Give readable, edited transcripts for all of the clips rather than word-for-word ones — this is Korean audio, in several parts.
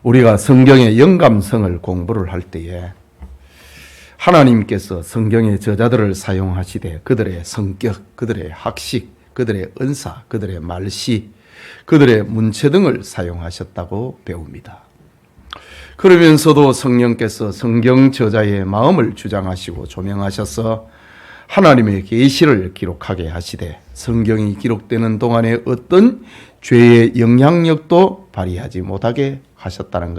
우리가 성경의 영감성을 공부를 할 때에 하나님께서 성경의 저자들을 사용하시되 그들의 성격, 그들의 학식, 그들의 은사, 그들의 말씨, 그들의 문체 등을 사용하셨다고 배웁니다. 그러면서도 성령께서 성경 저자의 마음을 주장하시고 조명하셔서 하나님의 계시를 기록하게 하시되 성경이 기록되는 동안에 어떤 죄의 영향력도 발휘하지 못하게 하셨다는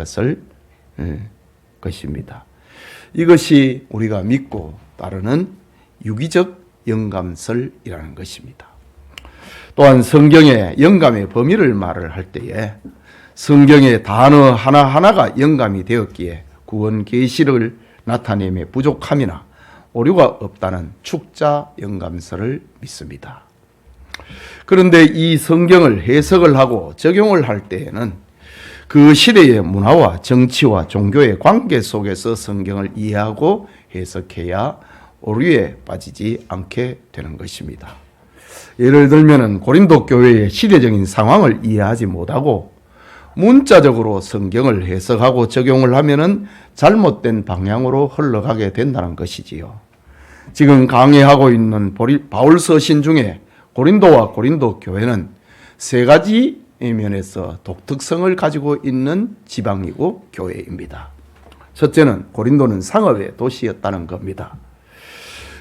것입니다. 이것이 우리가 믿고 따르는 유기적 영감설이라는 것입니다. 또한 성경의 영감의 범위를 말을 할 때에 성경의 단어 하나하나가 영감이 되었기에 구원 계시를 나타냄에 부족함이나 오류가 없다는 축자 영감설을 믿습니다. 그런데 이 성경을 해석을 하고 적용을 할 때에는 그 시대의 문화와 정치와 종교의 관계 속에서 성경을 이해하고 해석해야 오류에 빠지지 않게 되는 것입니다. 예를 들면 고린도 교회의 시대적인 상황을 이해하지 못하고 문자적으로 성경을 해석하고 적용을 하면은 잘못된 방향으로 흘러가게 된다는 것이지요. 지금 강의하고 있는 바울 서신 중에 고린도와 고린도 교회는 세 가지 면에서 독특성을 가지고 있는 지방이고 교회입니다. 첫째는 고린도는 상업의 도시였다는 겁니다.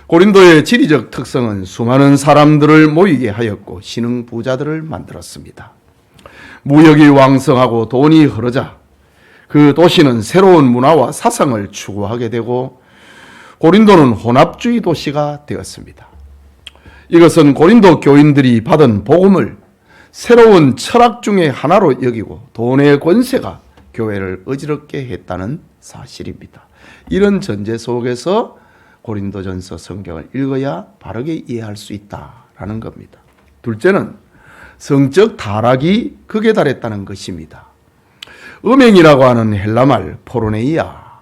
고린도의 지리적 특성은 수많은 사람들을 모이게 하였고 신흥 부자들을 만들었습니다. 무역이 왕성하고 돈이 흐르자 그 도시는 새로운 문화와 사상을 추구하게 되고 고린도는 혼합주의 도시가 되었습니다. 이것은 고린도 교인들이 받은 복음을 새로운 철학 중의 하나로 여기고 돈의 권세가 교회를 어지럽게 했다는 사실입니다. 이런 전제 속에서 고린도전서 성경을 읽어야 바르게 이해할 수 있다라는 겁니다. 둘째는 성적 타락이 극에 달했다는 것입니다. 음행이라고 하는 헬라말 포르네이아,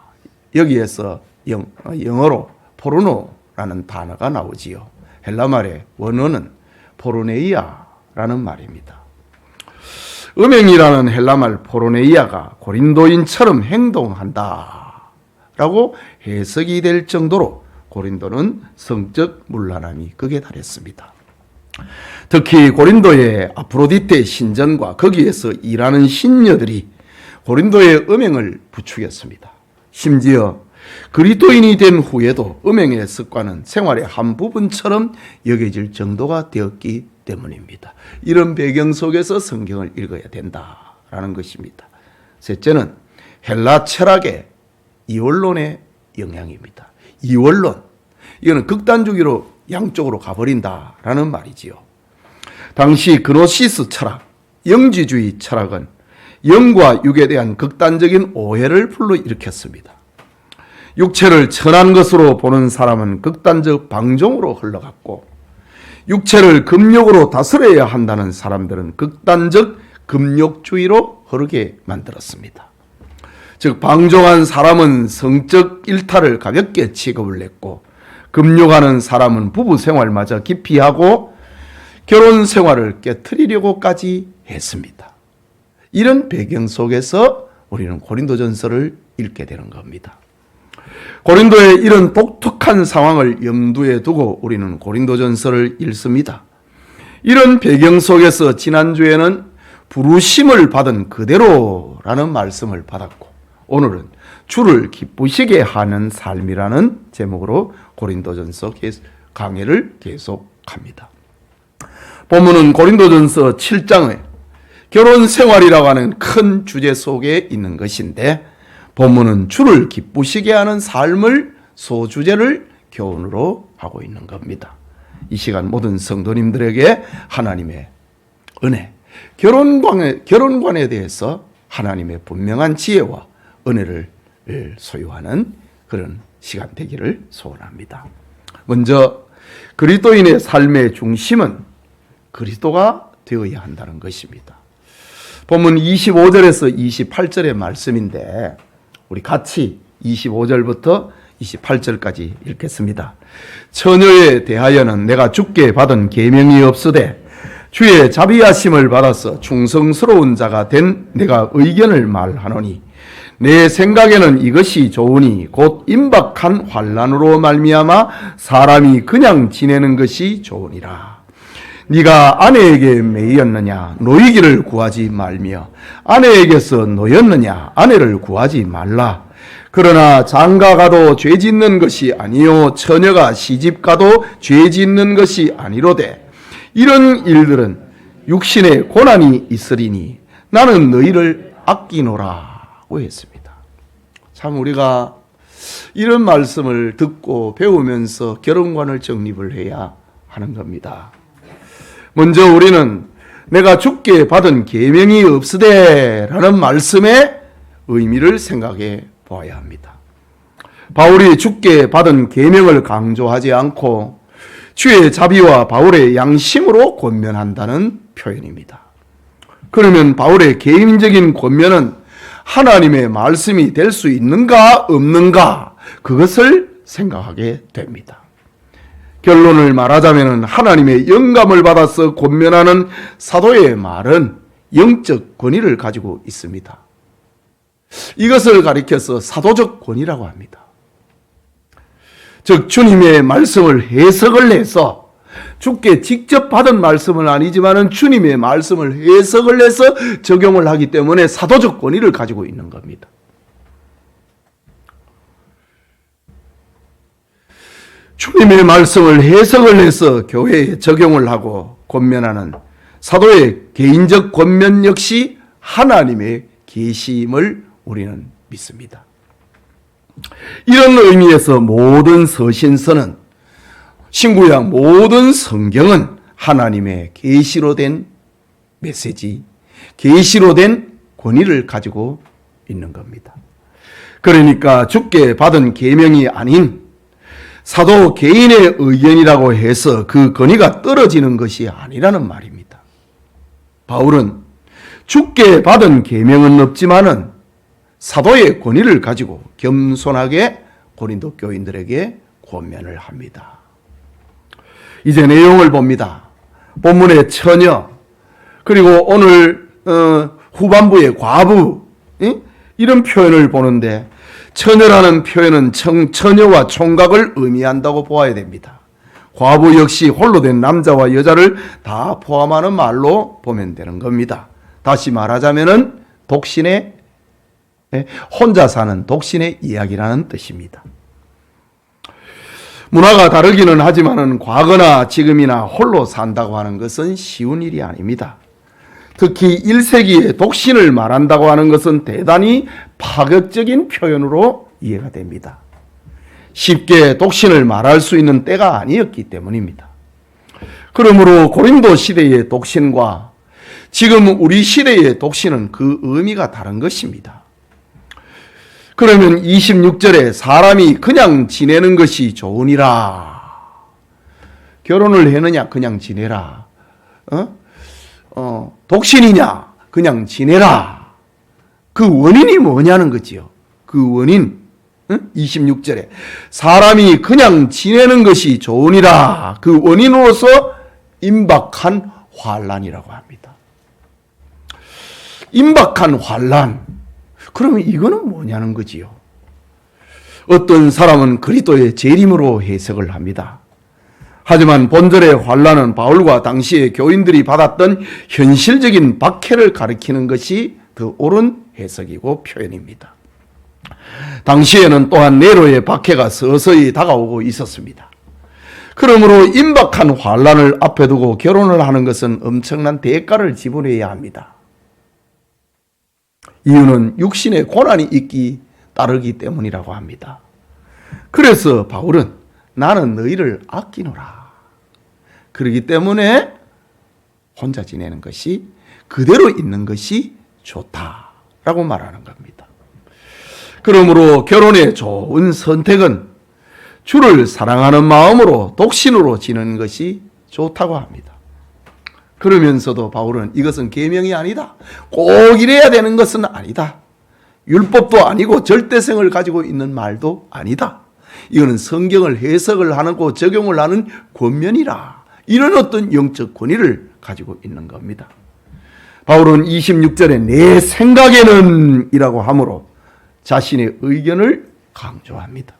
여기에서 영어로 포르노라는 단어가 나오지요. 헬라말의 원어는 포르네이아라는 말입니다. 음행이라는 헬라말 포르네이아가 고린도인처럼 행동한다라고 해석이 될 정도로 고린도는 성적 문란함이 극에 달했습니다. 특히 고린도의 아프로디테 신전과 거기에서 일하는 신녀들이 고린도의 음행을 부추겼습니다. 심지어 그리스도인이 된 후에도 음행의 습관은 생활의 한 부분처럼 여겨질 정도가 되었기 때문입니다. 이런 배경 속에서 성경을 읽어야 된다라는 것입니다. 셋째는 헬라 철학의 이원론의 영향입니다. 이원론, 이거는 극단주의로 양쪽으로 가버린다라는 말이지요. 당시 그노시스 철학, 영지주의 철학은 영과 육에 대한 극단적인 오해를 불러일으켰습니다. 육체를 천한 것으로 보는 사람은 극단적 방종으로 흘러갔고 육체를 금욕으로 다스려야 한다는 사람들은 극단적 금욕주의로 흐르게 만들었습니다. 즉 방종한 사람은 성적 일탈을 가볍게 취급을 했고 금욕하는 사람은 부부 생활마저 기피하고 결혼 생활을 깨트리려고까지 했습니다. 이런 배경 속에서 우리는 고린도전서를 읽게 되는 겁니다. 고린도의 이런 독특한 상황을 염두에 두고 우리는 고린도전서를 읽습니다. 이런 배경 속에서 지난주에는 부르심을 받은 그대로라는 말씀을 받았고 오늘은 주를 기쁘시게 하는 삶이라는 제목으로 고린도전서 강해를 계속합니다. 본문은 고린도전서 7장의 결혼 생활이라고 하는 큰 주제 속에 있는 것인데 본문은 주를 기쁘시게 하는 삶을 소주제를 교훈으로 하고 있는 겁니다. 이 시간 모든 성도님들에게 하나님의 은혜, 결혼관에 대해서 하나님의 분명한 지혜와 은혜를 소유하는 그런 시간 되기를 소원합니다. 먼저 그리스도인의 삶의 중심은 그리스도가 되어야 한다는 것입니다. 본문 25절에서 28절의 말씀인데 우리 같이 25절부터 28절까지 읽겠습니다. 처녀에 대하여는 내가 주께 받은 계명이 없으되 주의 자비하심을 받아서 충성스러운 자가 된 내가 의견을 말하노니 내 생각에는 이것이 좋으니 곧 임박한 환난으로 말미암아 사람이 그냥 지내는 것이 좋으니라. 네가 아내에게 매였느냐 노이기를 구하지 말며 아내에게서 노였느냐 아내를 구하지 말라. 그러나 장가가도 죄 짓는 것이 아니요 처녀가 시집가도 죄 짓는 것이 아니로되 이런 일들은 육신의 고난이 있으리니 나는 너희를 아끼노라고 했습니다. 참 우리가 이런 말씀을 듣고 배우면서 결혼관을 정립을 해야 하는 겁니다. 먼저 우리는 내가 주께 받은 계명이 없으되 라는 말씀의 의미를 생각해 보아야 합니다. 바울이 주께 받은 계명을 강조하지 않고 주의 자비와 바울의 양심으로 권면한다는 표현입니다. 그러면 바울의 개인적인 권면은 하나님의 말씀이 될 수 있는가 없는가 그것을 생각하게 됩니다. 결론을 말하자면 하나님의 영감을 받아서 권면하는 사도의 말은 영적 권위를 가지고 있습니다. 이것을 가리켜서 사도적 권위라고 합니다. 즉 주님의 말씀을 해석을 해서 주께 직접 받은 말씀은 아니지만 주님의 말씀을 해석을 해서 적용을 하기 때문에 사도적 권위를 가지고 있는 겁니다. 주님의 말씀을 해석을 해서 교회에 적용을 하고 권면하는 사도의 개인적 권면 역시 하나님의 계심을 우리는 믿습니다. 이런 의미에서 모든 서신서는 신구약 모든 성경은 하나님의 계시로 된 메시지, 계시로 된 권위를 가지고 있는 겁니다. 그러니까 주께 받은 계명이 아닌 사도 개인의 의견이라고 해서 그 권위가 떨어지는 것이 아니라는 말입니다. 바울은 주께 받은 계명은 없지만은 사도의 권위를 가지고 겸손하게 고린도 교인들에게 권면을 합니다. 이제 내용을 봅니다. 본문의 처녀, 그리고 오늘 후반부의 과부, 이런 표현을 보는데 처녀라는 표현은 처녀와 총각을 의미한다고 보아야 됩니다. 과부 역시 홀로 된 남자와 여자를 다 포함하는 말로 보면 되는 겁니다. 다시 말하자면은 독신의 혼자 사는 독신의 이야기라는 뜻입니다. 문화가 다르기는 하지만은 과거나 지금이나 홀로 산다고 하는 것은 쉬운 일이 아닙니다. 특히 1세기에 독신을 말한다고 하는 것은 대단히 파격적인 표현으로 이해가 됩니다. 쉽게 독신을 말할 수 있는 때가 아니었기 때문입니다. 그러므로 고린도 시대의 독신과 지금 우리 시대의 독신은 그 의미가 다른 것입니다. 그러면 26절에 사람이 그냥 지내는 것이 좋으니라. 결혼을 했느냐 그냥 지내라. 독신이냐 그냥 지내라. 그 원인이 뭐냐는 거지요. 그 원인 26절에 사람이 그냥 지내는 것이 좋으니라. 그 원인으로서 임박한 환난이라고 합니다. 임박한 환난. 그러면 이거는 뭐냐는 거지요. 어떤 사람은 그리스도의 재림으로 해석을 합니다. 하지만 본절의 환난은 바울과 당시의 교인들이 받았던 현실적인 박해를 가리키는 것이 더 옳은 해석이고 표현입니다. 당시에는 또한 네로의 박해가 서서히 다가오고 있었습니다. 그러므로 임박한 환난을 앞에 두고 결혼을 하는 것은 엄청난 대가를 지불해야 합니다. 이유는 육신의 고난이 따르기 때문이라고 합니다. 그래서 바울은 나는 너희를 아끼노라. 그렇기 때문에 혼자 지내는 것이 그대로 있는 것이 좋다라고 말하는 겁니다. 그러므로 결혼의 좋은 선택은 주를 사랑하는 마음으로 독신으로 지내는 것이 좋다고 합니다. 그러면서도 바울은 이것은 계명이 아니다. 꼭 이래야 되는 것은 아니다. 율법도 아니고 절대성을 가지고 있는 말도 아니다. 이거는 성경을 해석을 하고 적용을 하는 권면이라. 이런 어떤 영적 권위를 가지고 있는 겁니다. 바울은 26절에 내 생각에는 이라고 하므로 자신의 의견을 강조합니다.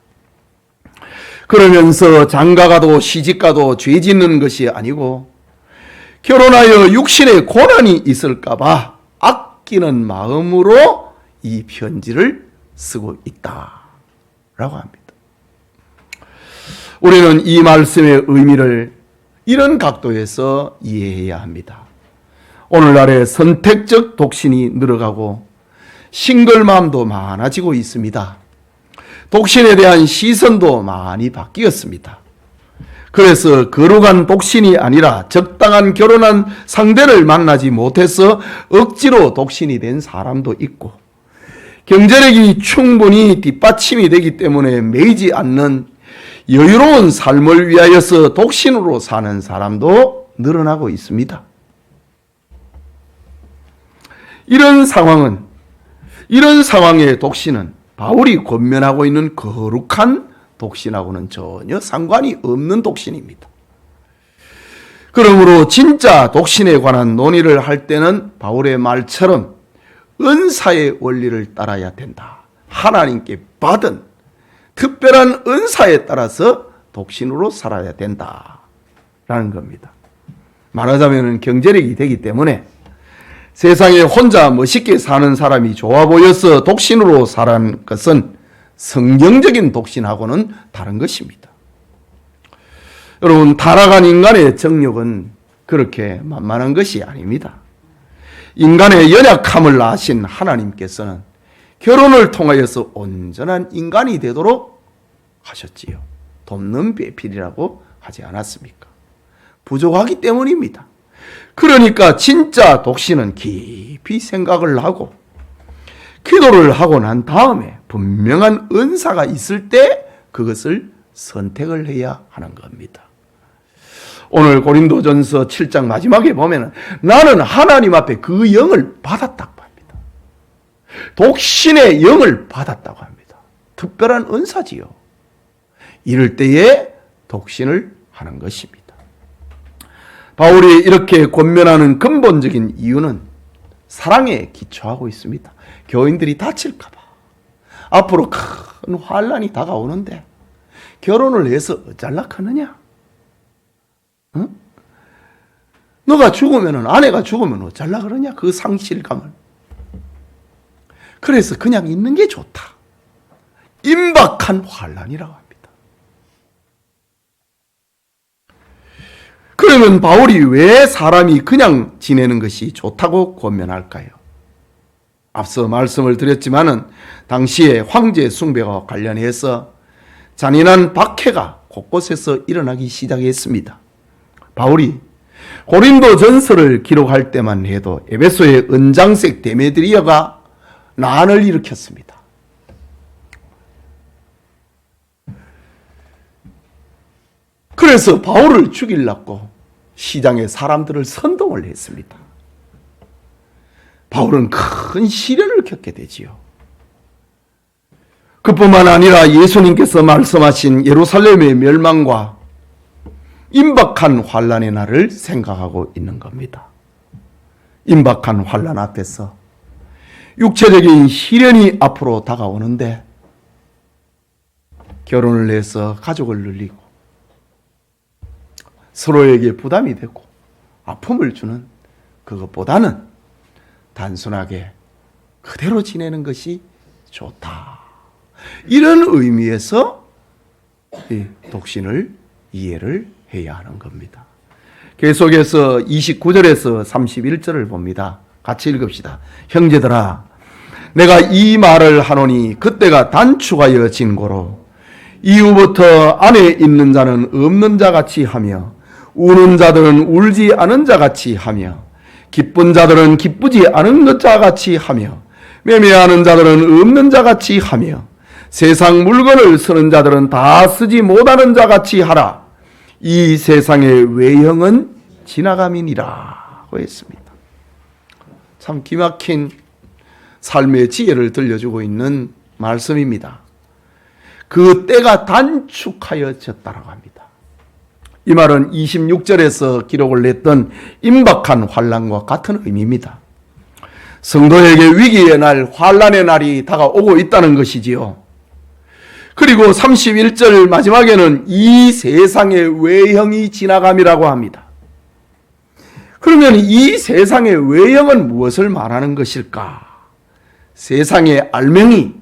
그러면서 장가가도 시집가도 죄 짓는 것이 아니고 결혼하여 육신의 고난이 있을까봐 아끼는 마음으로 이 편지를 쓰고 있다라고 합니다. 우리는 이 말씀의 의미를 이런 각도에서 이해해야 합니다. 오늘날의 선택적 독신이 늘어가고 싱글맘도 많아지고 있습니다. 독신에 대한 시선도 많이 바뀌었습니다. 그래서 거룩한 독신이 아니라 적당한 결혼한 상대를 만나지 못해서 억지로 독신이 된 사람도 있고, 경제력이 충분히 뒷받침이 되기 때문에 매이지 않는 여유로운 삶을 위하여서 독신으로 사는 사람도 늘어나고 있습니다. 이런 상황의 독신은 바울이 권면하고 있는 거룩한 독신하고는 전혀 상관이 없는 독신입니다. 그러므로 진짜 독신에 관한 논의를 할 때는 바울의 말처럼 은사의 원리를 따라야 된다. 하나님께 받은 특별한 은사에 따라서 독신으로 살아야 된다라는 겁니다. 말하자면 경제력이 되기 때문에 세상에 혼자 멋있게 사는 사람이 좋아 보여서 독신으로 사는 것은 성경적인 독신하고는 다른 것입니다. 여러분, 타락한 인간의 정욕은 그렇게 만만한 것이 아닙니다. 인간의 연약함을 아신 하나님께서는 결혼을 통하여서 온전한 인간이 되도록 하셨지요. 돕는 배필이라고 하지 않았습니까? 부족하기 때문입니다. 그러니까 진짜 독신은 깊이 생각을 하고 기도를 하고 난 다음에 분명한 은사가 있을 때 그것을 선택을 해야 하는 겁니다. 오늘 고린도전서 7장 마지막에 보면 나는 하나님 앞에 그 영을 받았다고 합니다. 독신의 영을 받았다고 합니다. 특별한 은사지요. 이럴 때에 독신을 하는 것입니다. 바울이 이렇게 권면하는 근본적인 이유는 사랑에 기초하고 있습니다. 교인들이 다칠까 봐. 앞으로 큰 환란이 다가오는데 결혼을 해서 어쩔락하느냐? 응? 너가 죽으면, 아내가 죽으면 어쩔라 그러냐? 그 상실감을. 그래서 그냥 있는 게 좋다. 임박한 환란이라고 합니다. 그러면 바울이 왜 사람이 그냥 지내는 것이 좋다고 권면할까요? 앞서 말씀을 드렸지만은 당시에 황제 숭배와 관련해서 잔인한 박해가 곳곳에서 일어나기 시작했습니다. 바울이 고린도 전서를 기록할 때만 해도 에베소의 은장색 데메드리어가 난을 일으켰습니다. 그래서 바울을 죽이려고 시장에 사람들을 선동을 했습니다. 바울은 큰 시련을 겪게 되지요. 그뿐만 아니라 예수님께서 말씀하신 예루살렘의 멸망과 임박한 환란의 날을 생각하고 있는 겁니다. 임박한 환란 앞에서 육체적인 시련이 앞으로 다가오는데 결혼을 해서 가족을 늘리고 서로에게 부담이 되고 아픔을 주는 그것보다는 단순하게 그대로 지내는 것이 좋다. 이런 의미에서 이 독신을 이해를 해야 하는 겁니다. 계속해서 29절에서 31절을 봅니다. 같이 읽읍시다. 형제들아, 내가 이 말을 하노니 그때가 단축하여 진고로 이후부터 안에 있는 자는 없는 자같이 하며 우는 자들은 울지 않은 자같이 하며 기쁜 자들은 기쁘지 않은 것 자같이 하며 매매하는 자들은 없는 자같이 하며 세상 물건을 쓰는 자들은 다 쓰지 못하는 자같이 하라. 이 세상의 외형은 지나감이니라 했습니다. 참 기막힌 삶의 지혜를 들려주고 있는 말씀입니다. 그 때가 단축하여졌다라고 합니다. 이 말은 26절에서 기록을 냈던 임박한 환난과 같은 의미입니다. 성도에게 위기의 날, 환난의 날이 다가오고 있다는 것이지요. 그리고 31절 마지막에는 이 세상의 외형이 지나감이라고 합니다. 그러면 이 세상의 외형은 무엇을 말하는 것일까? 세상의 알맹이,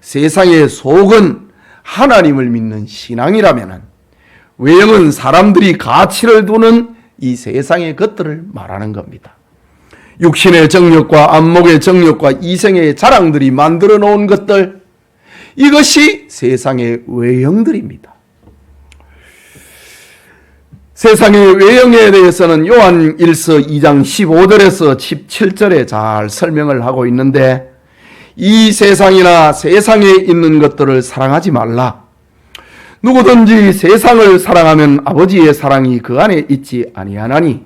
세상의 속은 하나님을 믿는 신앙이라면 외형은 사람들이 가치를 두는 이 세상의 것들을 말하는 겁니다. 육신의 정욕과 안목의 정욕과 이생의 자랑들이 만들어 놓은 것들, 이것이 세상의 외형들입니다. 세상의 외형에 대해서는 요한 1서 2장 15절에서 17절에 잘 설명을 하고 있는데, 이 세상이나 세상에 있는 것들을 사랑하지 말라. 누구든지 세상을 사랑하면 아버지의 사랑이 그 안에 있지 아니하나니,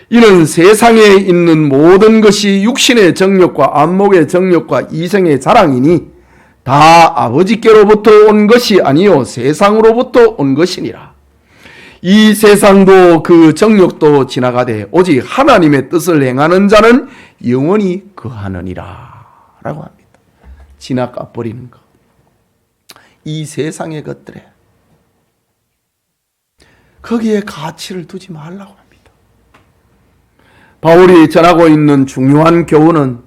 이는 세상에 있는 모든 것이 육신의 정욕과 안목의 정욕과 이생의 자랑이니 다 아버지께로부터 온 것이 아니요 세상으로부터 온 것이니라. 이 세상도 그 정욕도 지나가되 오직 하나님의 뜻을 행하는 자는 영원히 거하느니라 라고 합니다. 지나가 버리는 것, 이 세상의 것들에 거기에 가치를 두지 말라고 합니다. 바울이 전하고 있는 중요한 교훈은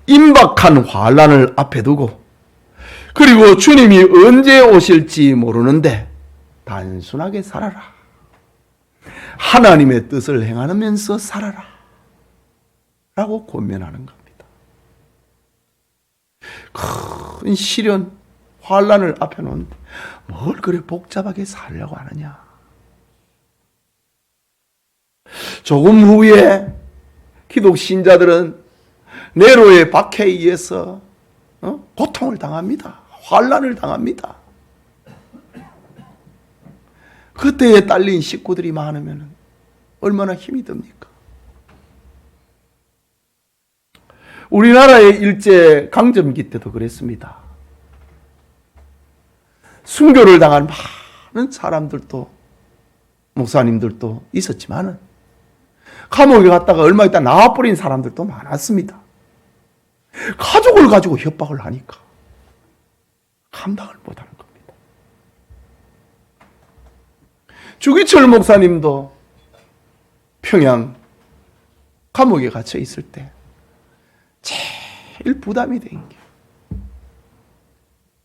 임박한 환난을 앞에 두고, 그리고 주님이 언제 오실지 모르는데 단순하게 살아라. 하나님의 뜻을 행하면서 살아라. 라고 권면하는 겁니다. 큰 시련, 환난을 앞에 놓는데 뭘 그래 복잡하게 살려고 하느냐. 조금 후에 기독 신자들은 네로의 박해에 의해서 고통을 당합니다. 환난을 당합니다. 그때에 딸린 식구들이 많으면 얼마나 힘이 듭니까? 우리나라의 일제 강점기 때도 그랬습니다. 순교를 당한 많은 사람들도, 목사님들도 있었지만은 감옥에 갔다가 얼마 있다 나와버린 사람들도 많았습니다. 가족을 가지고 협박을 하니까 감당을 못하는 겁니다. 주기철 목사님도 평양 감옥에 갇혀 있을 때 제일 부담이 된 게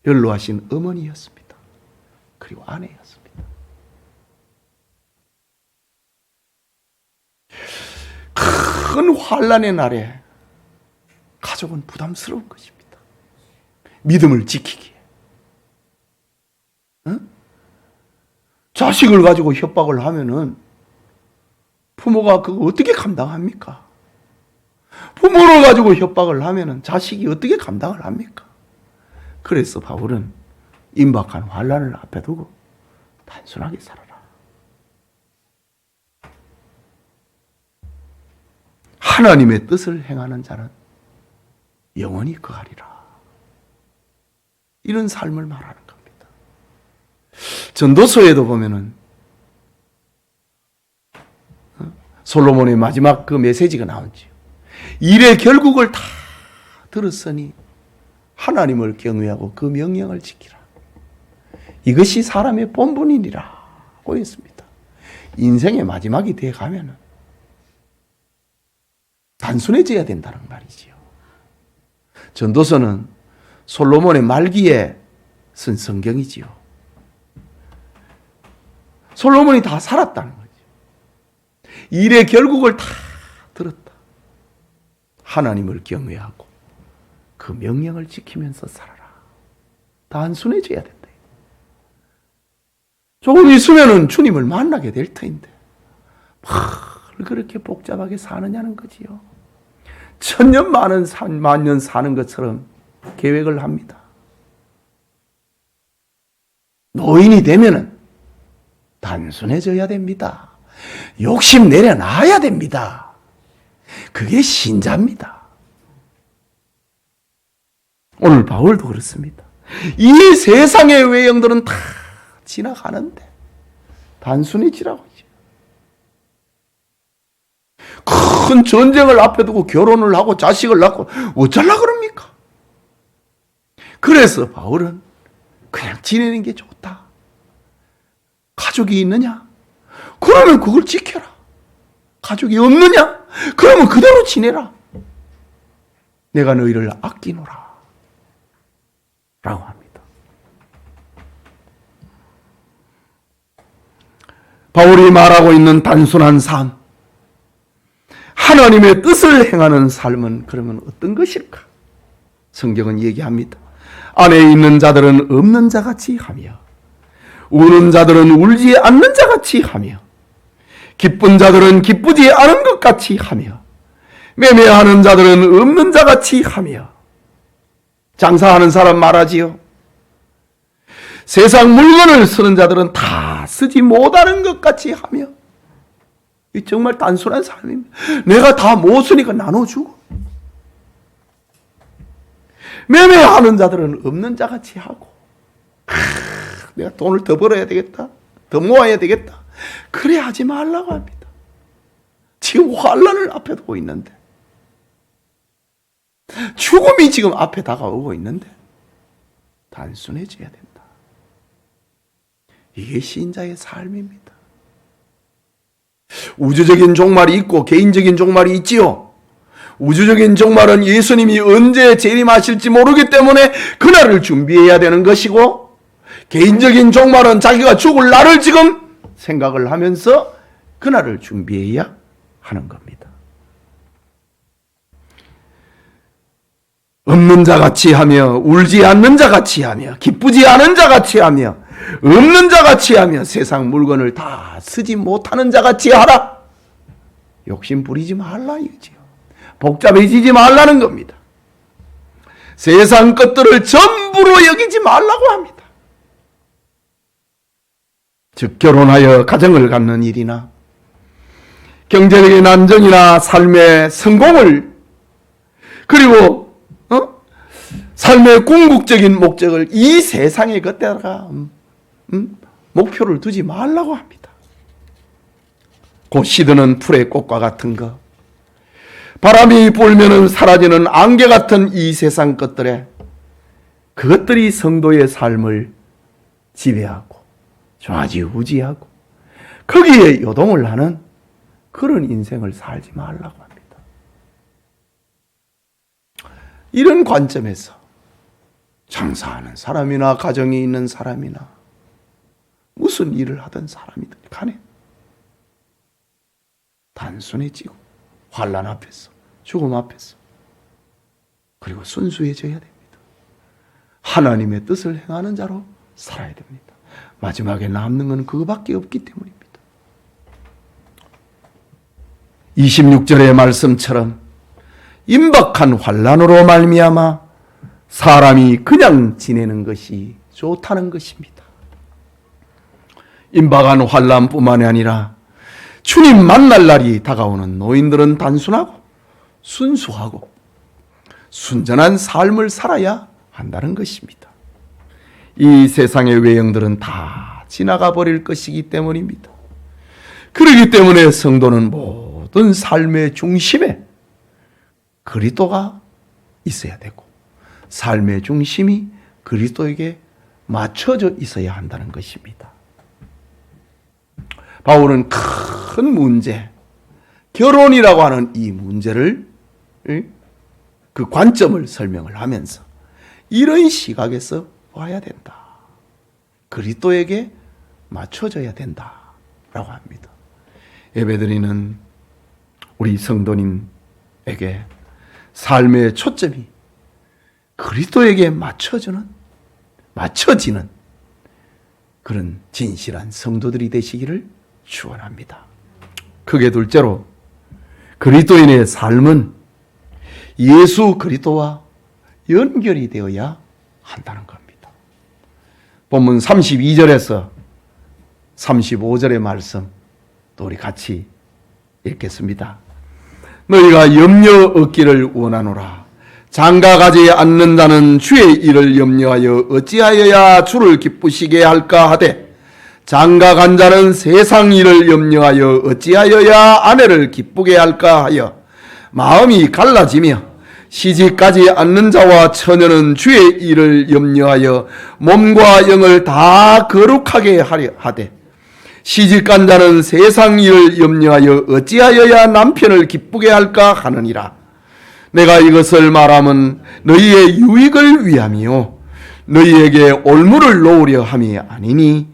연로하신 어머니였습니다. 그리고 아내였습니다. 큰 환난의 날에 가족은 부담스러운 것입니다. 믿음을 지키기에. 자식을 가지고 협박을 하면은 부모가 그거 어떻게 감당합니까? 부모를 가지고 협박을 하면은 자식이 어떻게 감당을 합니까? 그래서 바울은 임박한 환난을 앞에 두고 단순하게 살아라. 하나님의 뜻을 행하는 자는 영원히 거하리라. 이런 삶을 말하는 겁니다. 전도서에도 보면은 솔로몬의 마지막 그 메시지가 나오지요. 일의 결국을 다 들었으니 하나님을 경외하고 그 명령을 지키라. 이것이 사람의 본분이니라고 했습니다. 인생의 마지막이 되어 가면은 단순해져야 된다는 말이지요. 전도서는 솔로몬의 말기에 쓴 성경이지요. 솔로몬이 다 살았다는 거죠. 일의 결국을 다 들었다. 하나님을 경외하고 그 명령을 지키면서 살아라. 단순해져야 된다. 조금 있으면은 주님을 만나게 될 터인데 뭘 그렇게 복잡하게 사느냐는 거지요. 천년 만년 사는 것처럼 계획을 합니다. 노인이 되면은 단순해져야 됩니다. 욕심 내려놔야 됩니다. 그게 신자입니다. 오늘 바울도 그렇습니다. 이 세상의 외형들은 다 지나가는데 단순해지라고. 큰 전쟁을 앞에 두고 결혼을 하고 자식을 낳고 어쩌려 그럽니까? 그래서 바울은 그냥 지내는 게 좋다. 가족이 있느냐? 그러면 그걸 지켜라. 가족이 없느냐? 그러면 그대로 지내라. 내가 너희를 아끼노라. 라고 합니다. 바울이 말하고 있는 단순한 삶, 하나님의 뜻을 행하는 삶은 그러면 어떤 것일까? 성경은 얘기합니다. 안에 있는 자들은 없는 자같이 하며, 우는 자들은 울지 않는 자같이 하며, 기쁜 자들은 기쁘지 않은 것 같이 하며, 매매하는 자들은 없는 자같이 하며. 장사하는 사람 말하지요. 세상 물건을 쓰는 자들은 다 쓰지 못하는 것 같이 하며. 이 정말 단순한 삶입니다. 내가 다 못 쓰니까 나눠주고, 매매하는 자들은 없는 자같이 하고, 내가 돈을 더 벌어야 되겠다, 더 모아야 되겠다, 그래 하지 말라고 합니다. 지금 환난을 앞에 두고 있는데, 죽음이 지금 앞에 다가오고 있는데 단순해져야 된다. 이게 신자의 삶입니다. 우주적인 종말이 있고 개인적인 종말이 있지요. 우주적인 종말은 예수님이 언제 재림하실지 모르기 때문에 그날을 준비해야 되는 것이고, 개인적인 종말은 자기가 죽을 날을 지금 생각을 하면서 그날을 준비해야 하는 겁니다. 없는 자같이 하며, 울지 않는 자같이 하며, 기쁘지 않은 자같이 하며, 없는 자같이 하며, 세상 물건을 다 쓰지 못하는 자같이 하라. 욕심 부리지 말라 이거지요. 복잡해지지 말라는 겁니다. 세상 것들을 전부로 여기지 말라고 합니다. 즉 결혼하여 가정을 갖는 일이나 경제적인 안정이나 삶의 성공을, 그리고 삶의 궁극적인 목적을 이 세상의 것에다가 목표를 두지 말라고 합니다. 곧 시드는 풀의 꽃과 같은 것, 바람이 불면은 사라지는 안개 같은 이 세상 것들에, 그것들이 성도의 삶을 지배하고 좌지우지하고 거기에 요동을 하는 그런 인생을 살지 말라고 합니다. 이런 관점에서 장사하는 사람이나 가정이 있는 사람이나 무슨 일을 하던 사람이든 간에 단순해지고, 환난 앞에서, 죽음 앞에서, 그리고 순수해져야 됩니다. 하나님의 뜻을 행하는 자로 살아야 됩니다. 마지막에 남는 건 그거밖에 없기 때문입니다. 26절의 말씀처럼 임박한 환난으로 말미암아 사람이 그냥 지내는 것이 좋다는 것입니다. 임박한 환난뿐만이 아니라 주님 만날 날이 다가오는 노인들은 단순하고 순수하고 순전한 삶을 살아야 한다는 것입니다. 이 세상의 외형들은 다 지나가 버릴 것이기 때문입니다. 그렇기 때문에 성도는 모든 삶의 중심에 그리스도가 있어야 되고, 삶의 중심이 그리스도에게 맞춰져 있어야 한다는 것입니다. 바울은 큰 문제, 결혼이라고 하는 이 문제를, 그 관점을 설명을 하면서 이런 시각에서 봐야 된다. 그리스도에게 맞춰져야 된다라고 합니다. 예배드리는 우리 성도님에게 삶의 초점이 그리스도에게 맞춰지는 그런 진실한 성도들이 되시기를 축원합니다. 크게 둘째로, 그리스도인의 삶은 예수 그리스도와 연결이 되어야 한다는 겁니다. 본문 32절에서 35절의 말씀 또 우리 같이 읽겠습니다. 너희가 염려 얻기를 원하노라. 장가가지 않는 자는 주의 일을 염려하여 어찌하여야 주를 기쁘시게 할까 하되, 장가간 자는 세상 일을 염려하여 어찌하여야 아내를 기쁘게 할까 하여 마음이 갈라지며, 시집가지 않는 자와 처녀는 주의 일을 염려하여 몸과 영을 다 거룩하게 하려 하되, 시집간 자는 세상 일을 염려하여 어찌하여야 남편을 기쁘게 할까 하느니라. 내가 이것을 말하면 너희의 유익을 위함이요 너희에게 올무를 놓으려 함이 아니니,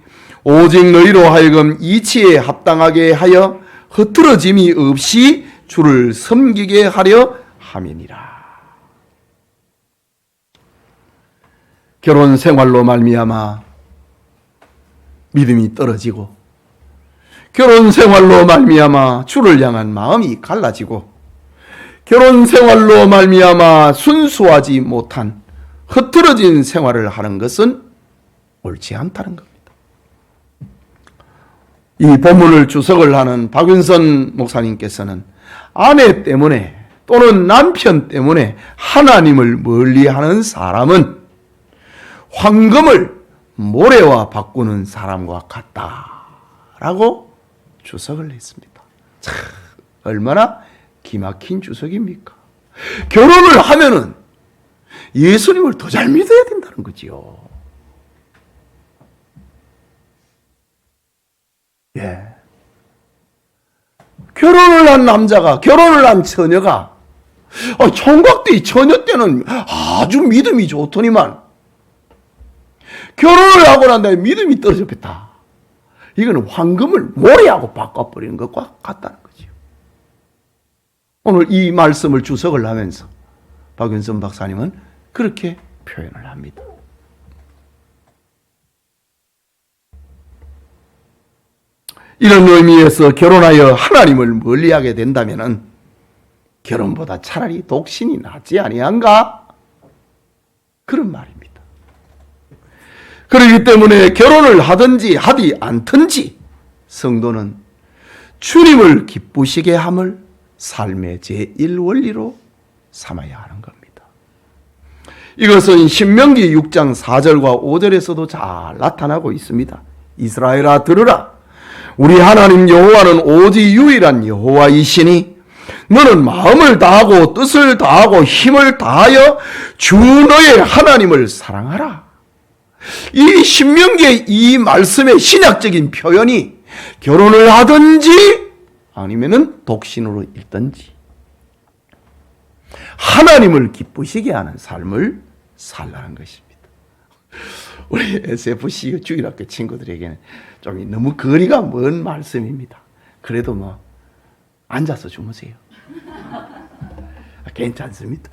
오직 너희로 하여금 이치에 합당하게 하여 흐트러짐이 없이 주를 섬기게 하려 함이니라. 결혼 생활로 말미암아 믿음이 떨어지고, 결혼 생활로 말미암아 주를 향한 마음이 갈라지고, 결혼 생활로 말미암아 순수하지 못한 흐트러진 생활을 하는 것은 옳지 않다는 겁니다. 이 본문을 주석을 하는 박윤선 목사님께서는 아내 때문에 또는 남편 때문에 하나님을 멀리하는 사람은 황금을 모래와 바꾸는 사람과 같다라고 주석을 했습니다. 참, 얼마나 기막힌 주석입니까? 결혼을 하면은 예수님을 더 잘 믿어야 된다는 거지요. 예. 결혼을 한 남자가, 결혼을 한 처녀가, 총각 때, 처녀 때는 아주 믿음이 좋더니만, 결혼을 하고 난 다음에 믿음이 떨어졌다. 이거는 황금을 모래하고 바꿔버리는 것과 같다는 거지요. 오늘 이 말씀을 주석을 하면서 박윤선 박사님은 그렇게 표현을 합니다. 이런 의미에서 결혼하여 하나님을 멀리하게 된다면은 결혼보다 차라리 독신이 낫지 아니한가? 그런 말입니다. 그렇기 때문에 결혼을 하든지 하지 않든지 성도는 주님을 기쁘시게 함을 삶의 제1원리로 삼아야 하는 겁니다. 이것은 신명기 6장 4절과 5절에서도 잘 나타나고 있습니다. 이스라엘아 들으라. 우리 하나님 여호와는 오직 유일한 여호와이시니 너는 마음을 다하고 뜻을 다하고 힘을 다하여 주 너의 하나님을 사랑하라. 이 신명기의 이 말씀의 신약적인 표현이 결혼을 하든지 아니면은 독신으로 있든지 하나님을 기쁘시게 하는 삶을 살라는 것입니다. 우리 SFC 주일학교 친구들에게는 좀 너무 거리가 먼 말씀입니다. 그래도 뭐 앉아서 주무세요. 괜찮습니다.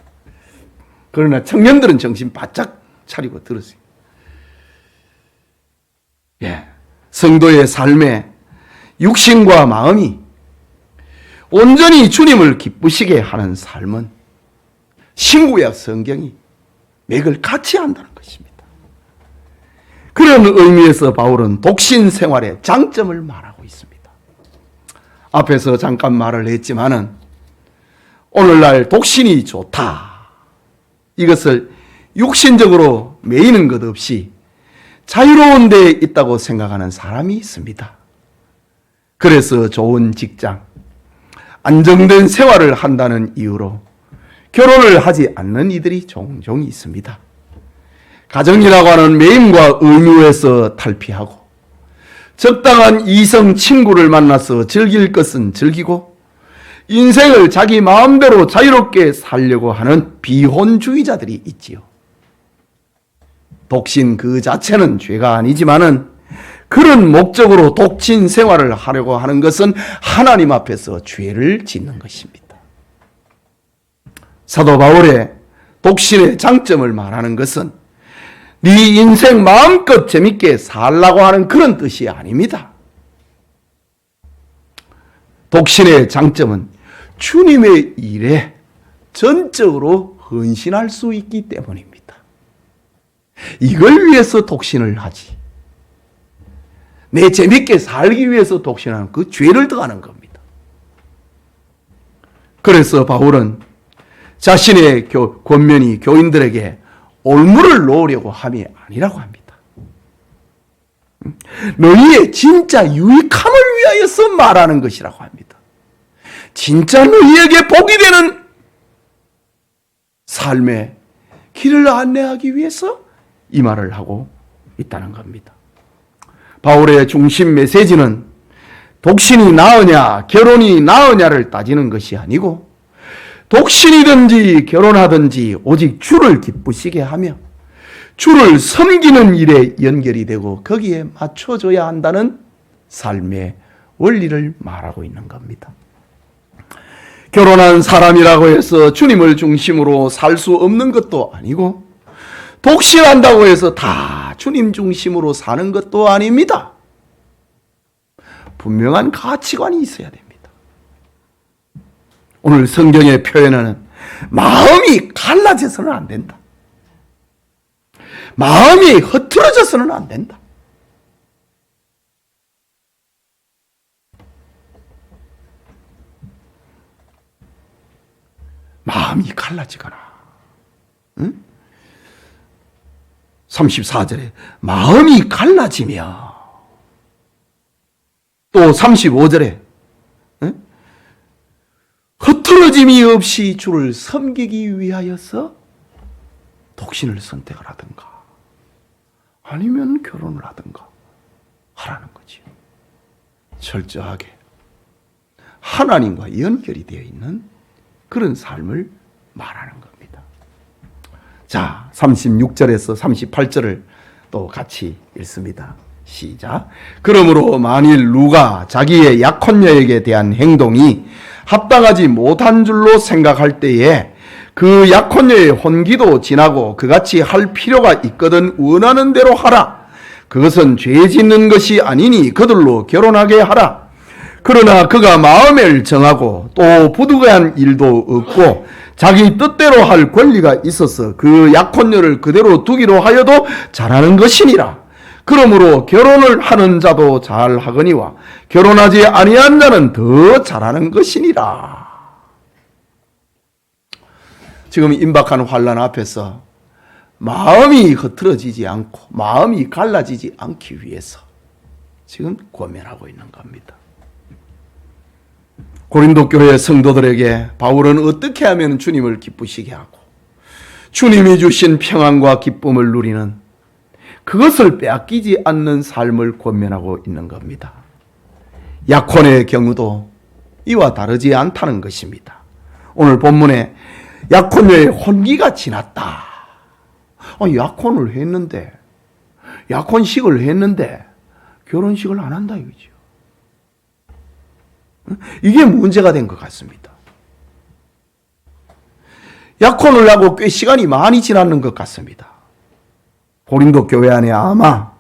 그러나 청년들은 정신 바짝 차리고 들으세요. 예, 성도의 삶에 육신과 마음이 온전히 주님을 기쁘시게 하는 삶은 신구약 성경이 맥을 같이 한다는 것입니다. 그런 의미에서 바울은 독신 생활의 장점을 말하고 있습니다. 앞에서 잠깐 말을 했지만은 오늘날 독신이 좋다. 이것을 육신적으로 매이는 것 없이 자유로운 데에 있다고 생각하는 사람이 있습니다. 그래서 좋은 직장, 안정된 생활을 한다는 이유로 결혼을 하지 않는 이들이 종종 있습니다. 가정이라고 하는 매임과 의무에서 탈피하고 적당한 이성 친구를 만나서 즐길 것은 즐기고 인생을 자기 마음대로 자유롭게 살려고 하는 비혼주의자들이 있지요. 독신 그 자체는 죄가 아니지만은 그런 목적으로 독신 생활을 하려고 하는 것은 하나님 앞에서 죄를 짓는 것입니다. 사도 바울의 독신의 장점을 말하는 것은 네 인생 마음껏 재밌게 살라고 하는 그런 뜻이 아닙니다. 독신의 장점은 주님의 일에 전적으로 헌신할 수 있기 때문입니다. 이걸 위해서 독신을 하지. 내 재밌게 살기 위해서 독신하는 그 죄를 더하는 겁니다. 그래서 바울은 자신의 권면이 교인들에게 올무를 놓으려고 함이 아니라고 합니다. 너희의 진짜 유익함을 위하여서 말하는 것이라고 합니다. 진짜 너희에게 복이 되는 삶의 길을 안내하기 위해서 이 말을 하고 있다는 겁니다. 바울의 중심 메시지는 독신이 나으냐 결혼이 나으냐를 따지는 것이 아니고 독신이든지 결혼하든지 오직 주를 기쁘시게 하며 주를 섬기는 일에 연결이 되고 거기에 맞춰줘야 한다는 삶의 원리를 말하고 있는 겁니다. 결혼한 사람이라고 해서 주님을 중심으로 살 수 없는 것도 아니고 독신한다고 해서 다 주님 중심으로 사는 것도 아닙니다. 분명한 가치관이 있어야 됩니다. 오늘 성경의 표현은 마음이 갈라져서는 안 된다. 마음이 흐트러져서는 안 된다. 마음이 갈라지거나 34절에 마음이 갈라지며 또 35절에 흐트러짐이 없이 주를 섬기기 위하여서 독신을 선택을 하든가 아니면 결혼을 하든가 하라는 거지요. 철저하게 하나님과 연결이 되어 있는 그런 삶을 말하는 겁니다. 자, 36절에서 38절을 또 같이 읽습니다. 시작. 그러므로 만일 누가 자기의 약혼녀에게 대한 행동이 합당하지 못한 줄로 생각할 때에 그 약혼녀의 혼기도 지나고 그같이 할 필요가 있거든 원하는 대로 하라. 그것은 죄 짓는 것이 아니니 그들로 결혼하게 하라. 그러나 그가 마음을 정하고 또 부득이한 일도 없고 자기 뜻대로 할 권리가 있어서 그 약혼녀를 그대로 두기로 하여도 잘하는 것이니라. 그러므로 결혼을 하는 자도 잘하거니와 결혼하지 아니한 자는 더 잘하는 것이니라. 지금 임박한 환난 앞에서 마음이 흐트러지지 않고 마음이 갈라지지 않기 위해서 지금 고민하고 있는 겁니다. 고린도 교회 성도들에게 바울은 어떻게 하면 주님을 기쁘시게 하고 주님이 주신 평안과 기쁨을 누리는 그것을 빼앗기지 않는 삶을 권면하고 있는 겁니다. 약혼의 경우도 이와 다르지 않다는 것입니다. 오늘 본문에 약혼녀의 혼기가 지났다. 약혼을 했는데 약혼식을 했는데 결혼식을 안 한다 이거죠. 이게 문제가 된 것 같습니다. 약혼을 하고 꽤 시간이 많이 지났는 것 같습니다. 고린도 교회 안에 아마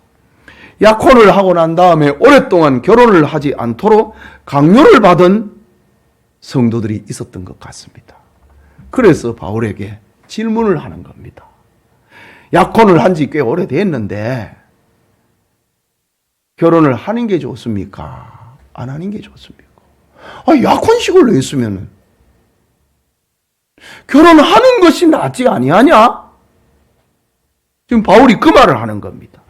약혼을 하고 난 다음에 오랫동안 결혼을 하지 않도록 강요를 받은 성도들이 있었던 것 같습니다. 그래서 바울에게 질문을 하는 겁니다. 약혼을 한 지 꽤 오래됐는데 결혼을 하는 게 좋습니까? 안 하는 게 좋습니까? 약혼식을 했으면 결혼하는 것이 낫지 아니하냐? 지금 바울이 그 말을 하는 겁니다.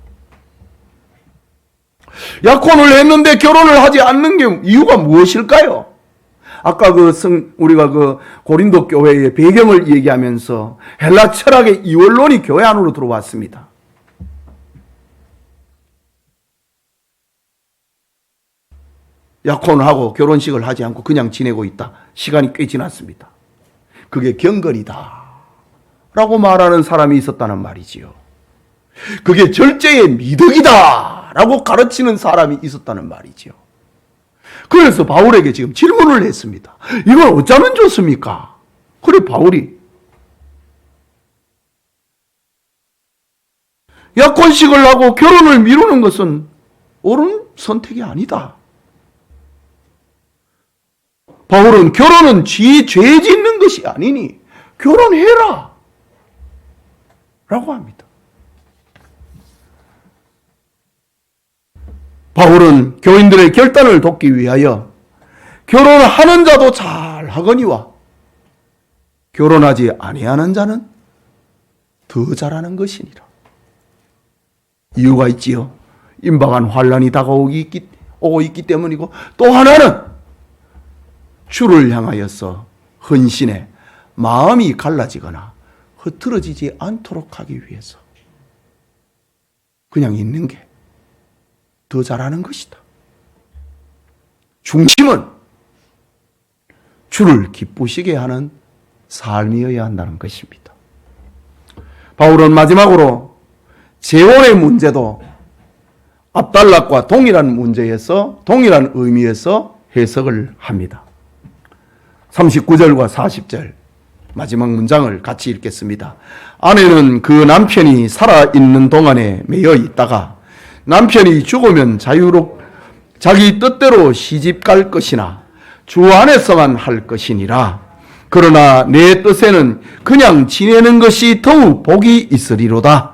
약혼을 했는데 결혼을 하지 않는 게 이유가 무엇일까요? 아까 우리가 고린도 교회의 배경을 얘기하면서 헬라 철학의 이원론이 교회 안으로 들어왔습니다. 약혼을 하고 결혼식을 하지 않고 그냥 지내고 있다. 시간이 꽤 지났습니다. 그게 경건이다 라고 말하는 사람이 있었다는 말이지요. 그게 절제의 미덕이다 라고 가르치는 사람이 있었다는 말이지요. 그래서 바울에게 지금 질문을 했습니다. 이걸 어쩌면 좋습니까? 그래 바울이 약혼식을 하고 결혼을 미루는 것은 옳은 선택이 아니다. 바울은 결혼은 죄 짓는 것이 아니니 결혼해라 라고 합니다. 바울은 교인들의 결단을 돕기 위하여 결혼하는 자도 잘하거니와 결혼하지 아니하는 자는 더 잘하는 것이니라. 이유가 있지요. 임박한 환란이 오고 있기 때문이고, 또 하나는 주를 향하여서 헌신해 마음이 갈라지거나 흐트러지지 않도록 하기 위해서 그냥 있는 게 더 잘하는 것이다. 중심은 주를 기쁘시게 하는 삶이어야 한다는 것입니다. 바울은 마지막으로 재혼의 문제도 압달락과 동일한 문제에서, 동일한 의미에서 해석을 합니다. 39절과 40절 마지막 문장을 같이 읽겠습니다. 아내는 그 남편이 살아있는 동안에 매여 있다가 남편이 죽으면 자기 뜻대로 시집갈 것이나 주 안에서만 할 것이니라. 그러나 내 뜻에는 그냥 지내는 것이 더욱 복이 있으리로다.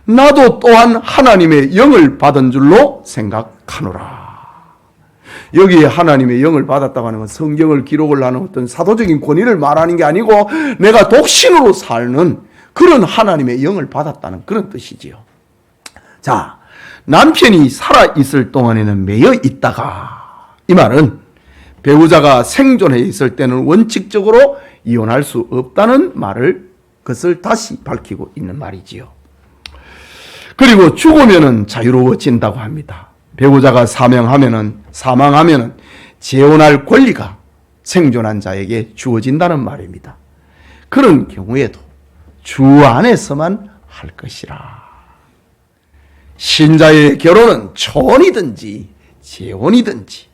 나도 또한 하나님의 영을 받은 줄로 생각하노라. 여기에 하나님의 영을 받았다고 하는 건 성경을 기록을 하는 어떤 사도적인 권위를 말하는 게 아니고 내가 독신으로 사는 그런 하나님의 영을 받았다는 그런 뜻이지요. 자, 남편이 살아있을 동안에는 매여 있다가, 이 말은 배우자가 생존해 있을 때는 원칙적으로 이혼할 수 없다는 말을, 그것을 다시 밝히고 있는 말이지요. 그리고 죽으면은 자유로워진다고 합니다. 배우자가 사망하면은 재혼할 권리가 생존한 자에게 주어진다는 말입니다. 그런 경우에도 주 안에서만 할 것이라. 신자의 결혼은 초혼이든지 재혼이든지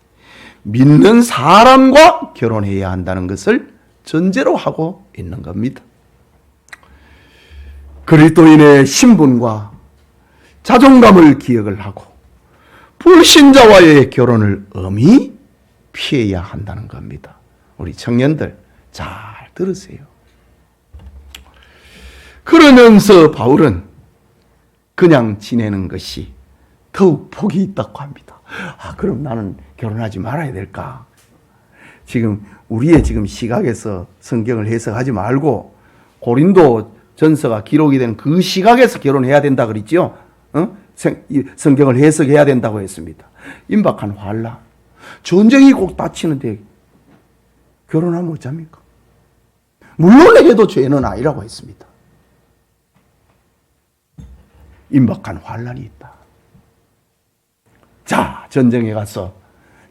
믿는 사람과 결혼해야 한다는 것을 전제로 하고 있는 겁니다. 그리스도인의 신분과 자존감을 기억을 하고 불신자와의 결혼을 엄히 피해야 한다는 겁니다. 우리 청년들 잘 들으세요. 그러면서 바울은 그냥 지내는 것이 더욱 복이 있다고 합니다. 그럼 나는 결혼하지 말아야 될까? 지금 우리의 지금 시각에서 성경을 해석하지 말고 고린도 전서가 기록이 된 그 시각에서 결혼해야 된다 그랬죠? 성경을 해석해야 된다고 했습니다. 임박한 환란, 전쟁이 꼭 닥치는데 결혼하면 어쩝니까? 물론 해도 죄는 아니라고 했습니다. 임박한 환란이 있다. 자, 전쟁에 가서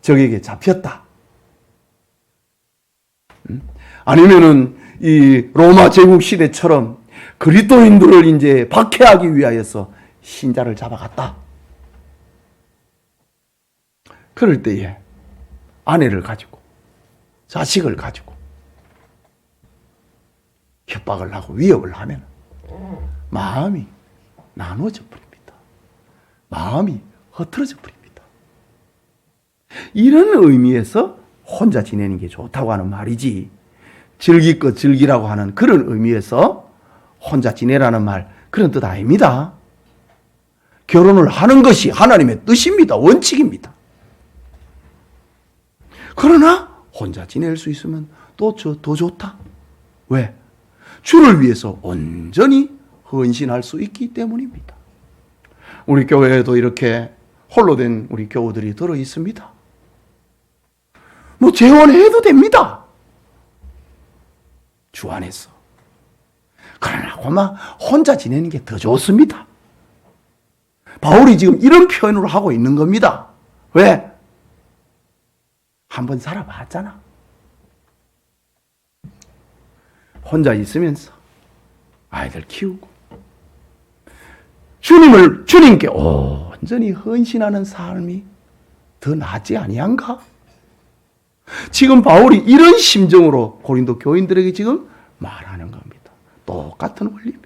적에게 잡혔다. 아니면은 이 로마 제국 시대처럼 그리스도인들을 이제 박해하기 위하여서 신자를 잡아갔다. 그럴 때에 아내를 가지고 자식을 가지고 협박을 하고 위협을 하면 마음이 나눠져 버립니다. 마음이 흐트러져 버립니다. 이런 의미에서 혼자 지내는 게 좋다고 하는 말이지, 즐길 것 즐기라고 하는 그런 의미에서 혼자 지내라는 말, 그런 뜻 아닙니다. 결혼을 하는 것이 하나님의 뜻입니다. 원칙입니다. 그러나 혼자 지낼 수 있으면 또 더 좋다. 왜? 주를 위해서 온전히 헌신할 수 있기 때문입니다. 우리 교회에도 이렇게 홀로 된 우리 교우들이 들어 있습니다. 뭐 재혼해도 됩니다. 주 안에서. 그러나 아마 혼자 지내는 게 더 좋습니다. 바울이 지금 이런 표현으로 하고 있는 겁니다. 왜? 한번 살아봤잖아. 혼자 있으면서 아이들 키우고 주님께 온전히 헌신하는 삶이 더 낫지 아니한가? 지금 바울이 이런 심정으로 고린도 교인들에게 지금 말하는 겁니다. 똑같은 원리입니다.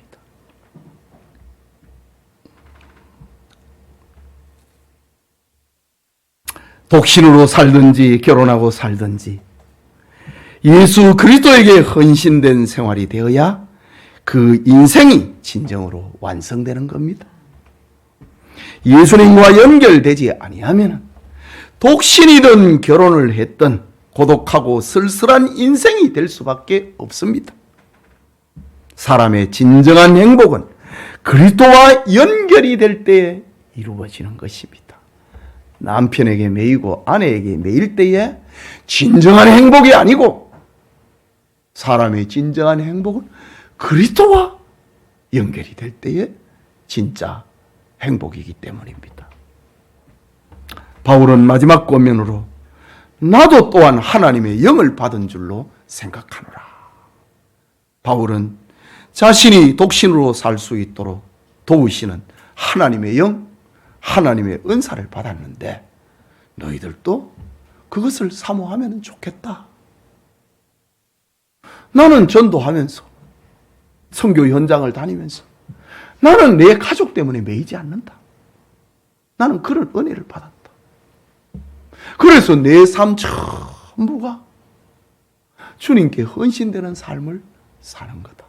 독신으로 살든지 결혼하고 살든지 예수 그리스도에게 헌신된 생활이 되어야 그 인생이 진정으로 완성되는 겁니다. 예수님과 연결되지 아니하면 독신이든 결혼을 했든 고독하고 쓸쓸한 인생이 될 수밖에 없습니다. 사람의 진정한 행복은 그리스도와 연결이 될 때에 이루어지는 것입니다. 남편에게 매이고 아내에게 매일 때에 진정한 행복이 아니고 사람의 진정한 행복은 그리스도와 연결이 될 때에 진짜 행복이기 때문입니다. 바울은 마지막 권면으로 나도 또한 하나님의 영을 받은 줄로 생각하노라. 바울은 자신이 독신으로 살 수 있도록 도우시는 하나님의 영, 하나님의 은사를 받았는데 너희들도 그것을 사모하면 좋겠다. 나는 전도하면서 선교 현장을 다니면서 나는 내 가족 때문에 매이지 않는다. 나는 그런 은혜를 받았다. 그래서 내 삶 전부가 주님께 헌신되는 삶을 사는 거다.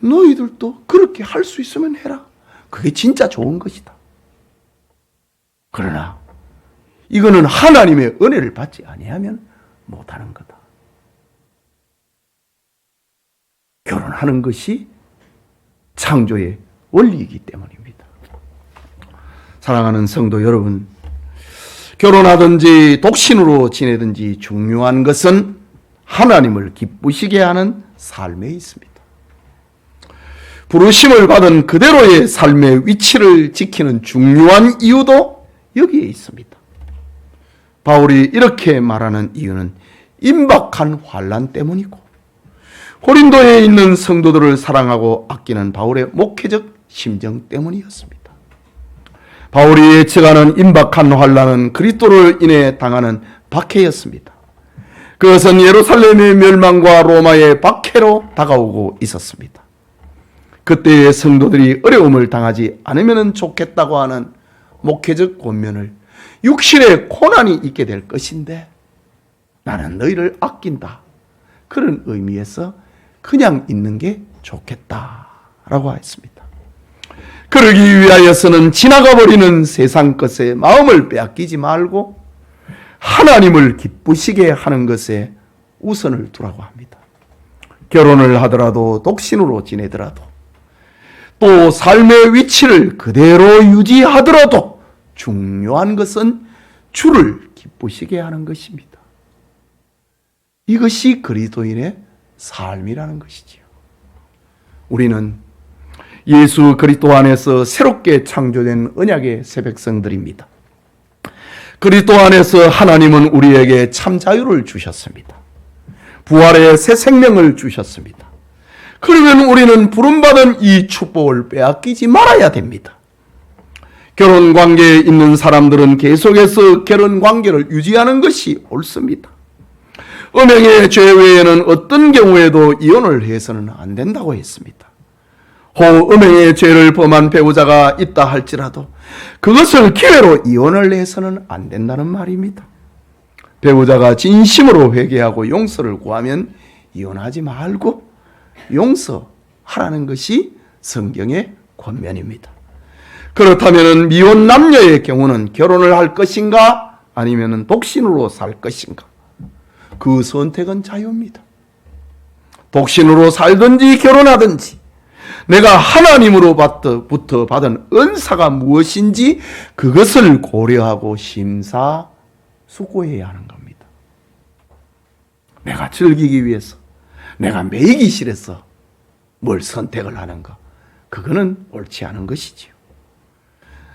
너희들도 그렇게 할 수 있으면 해라. 그게 진짜 좋은 것이다. 그러나 이거는 하나님의 은혜를 받지 아니하면 못하는 거다. 결혼하는 것이 창조의 원리이기 때문입니다. 사랑하는 성도 여러분, 결혼하든지 독신으로 지내든지 중요한 것은 하나님을 기쁘시게 하는 삶에 있습니다. 부르심을 받은 그대로의 삶의 위치를 지키는 중요한 이유도 여기에 있습니다. 바울이 이렇게 말하는 이유는 임박한 환난 때문이고 고린도에 있는 성도들을 사랑하고 아끼는 바울의 목회적 심정 때문이었습니다. 바울이 예측하는 임박한 환난은 그리스도를 인해 당하는 박해였습니다. 그것은 예루살렘의 멸망과 로마의 박해로 다가오고 있었습니다. 그때의 성도들이 어려움을 당하지 않으면 좋겠다고 하는 목회적 권면을 육신의 고난이 있게 될 것인데 나는 너희를 아낀다. 그런 의미에서 그냥 있는 게 좋겠다라고 했습니다. 그러기 위하여서는 지나가 버리는 세상 것에 마음을 빼앗기지 말고 하나님을 기쁘시게 하는 것에 우선을 두라고 합니다. 결혼을 하더라도 독신으로 지내더라도 또 삶의 위치를 그대로 유지하더라도 중요한 것은 주를 기쁘시게 하는 것입니다. 이것이 그리스도인의 삶이라는 것이지요. 우리는 예수 그리스도 안에서 새롭게 창조된 언약의 새 백성들입니다. 그리스도 안에서 하나님은 우리에게 참 자유를 주셨습니다. 부활의 새 생명을 주셨습니다. 그러면 우리는 부름받은 이 축복을 빼앗기지 말아야 됩니다. 결혼 관계에 있는 사람들은 계속해서 결혼 관계를 유지하는 것이 옳습니다. 음행의 죄 외에는 어떤 경우에도 이혼을 해서는 안 된다고 했습니다. 혹 음행의 죄를 범한 배우자가 있다 할지라도 그것을 기회로 이혼을 해서는 안 된다는 말입니다. 배우자가 진심으로 회개하고 용서를 구하면 이혼하지 말고 용서하라는 것이 성경의 권면입니다. 그렇다면 미혼 남녀의 경우는 결혼을 할 것인가 아니면 독신으로 살 것인가? 그 선택은 자유입니다. 독신으로 살든지 결혼하든지 내가 하나님으로부터 받은 은사가 무엇인지 그것을 고려하고 심사숙고해야 하는 겁니다. 내가 즐기기 위해서, 내가 매이기 싫어서 뭘 선택을 하는가? 그거는 옳지 않은 것이지요.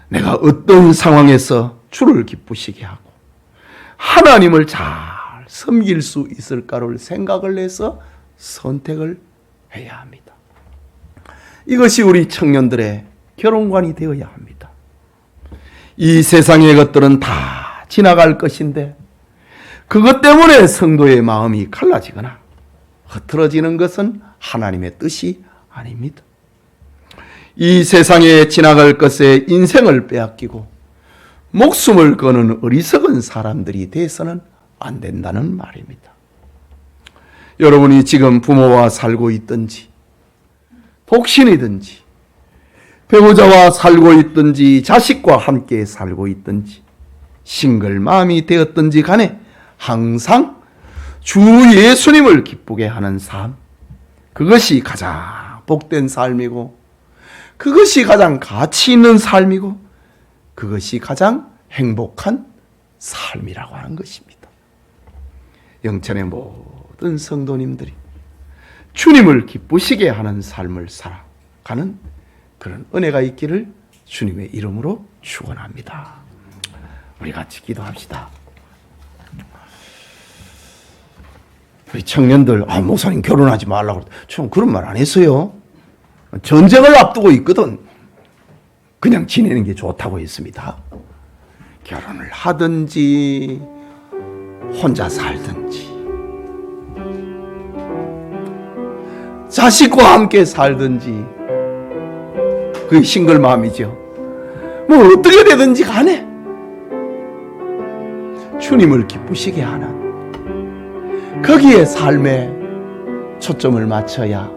내가 어떤 상황에서 주를 기쁘시게 하고 하나님을 잘 섬길 수 있을까를 생각을 해서 선택을 해야 합니다. 이것이 우리 청년들의 결혼관이 되어야 합니다. 이 세상의 것들은 다 지나갈 것인데 그것 때문에 성도의 마음이 갈라지거나 흐트러지는 것은 하나님의 뜻이 아닙니다. 이 세상에 지나갈 것에 인생을 빼앗기고 목숨을 거는 어리석은 사람들이 돼서는 안 된다는 말입니다. 여러분이 지금 부모와 살고 있든지 독신이든지 배우자와 살고 있든지 자식과 함께 살고 있든지 싱글맘이 되었든지 간에 항상 주 예수님을 기쁘게 하는 삶, 그것이 가장 복된 삶이고 그것이 가장 가치 있는 삶이고 그것이 가장 행복한 삶이라고 하는 것입니다. 영천의 모든 성도님들이 주님을 기쁘시게 하는 삶을 살아가는 그런 은혜가 있기를 주님의 이름으로 축원합니다. 우리 같이 기도합시다. 우리 청년들, 목사님 결혼하지 말라고. 저 그런 말 안 했어요. 전쟁을 앞두고 있거든. 그냥 지내는 게 좋다고 했습니다. 결혼을 하든지 혼자 살든지 자식과 함께 살든지 그게 싱글맘이죠. 뭐 어떻게 되든지 간에 주님을 기쁘시게 하는 거기에 삶에 초점을 맞춰야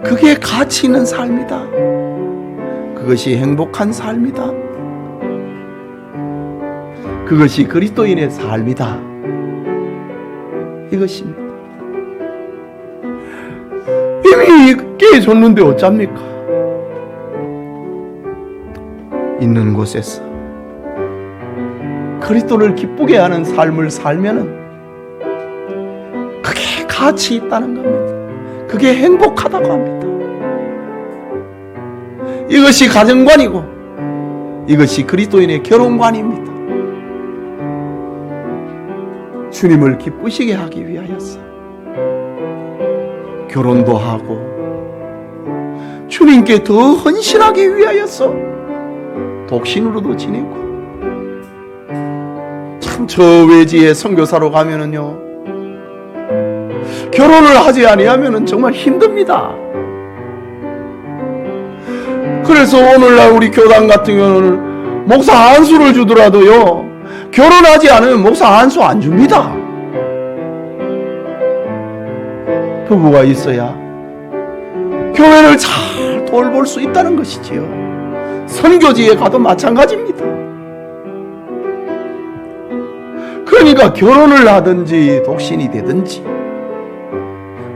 그게 가치 있는 삶이다. 그것이 행복한 삶이다. 그것이 그리스도인의 삶이다. 이것입니다. 이미 깨졌는데 어쩝니까? 있는 곳에서 그리스도를 기쁘게 하는 삶을 살면은 그게 가치 있다는 겁니다. 그게 행복하다고 합니다. 이것이 가정관이고 이것이 그리스도인의 결혼관입니다. 주님을 기쁘시게 하기 위하여서 결혼도 하고 주님께 더 헌신하기 위하여서 독신으로도 지내고 참 저 외지에 선교사로 가면은요 결혼을 하지 아니하면은 정말 힘듭니다. 그래서 오늘날 우리 교단 같은 경우는 목사 안수를 주더라도요 결혼하지 않으면 목사 안수 안 줍니다. 부부가 있어야 교회를 잘 돌볼 수 있다는 것이지요. 선교지에 가도 마찬가지입니다. 그러니까 결혼을 하든지 독신이 되든지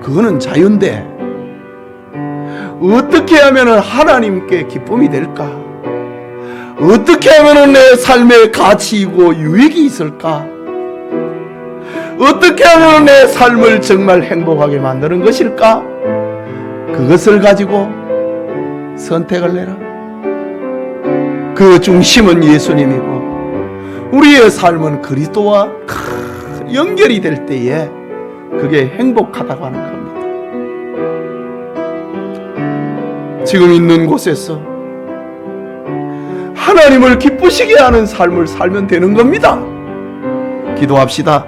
그거는 자유인데 어떻게 하면 하나님께 기쁨이 될까? 어떻게 하면 내 삶의 가치이고 유익이 있을까? 어떻게 하면 내 삶을 정말 행복하게 만드는 것일까? 그것을 가지고 선택을 내라. 그 중심은 예수님이고 우리의 삶은 그리스도와 연결이 될 때에 그게 행복하다고 하는 겁니다. 지금 있는 곳에서 하나님을 기쁘시게 하는 삶을 살면 되는 겁니다. 기도합시다.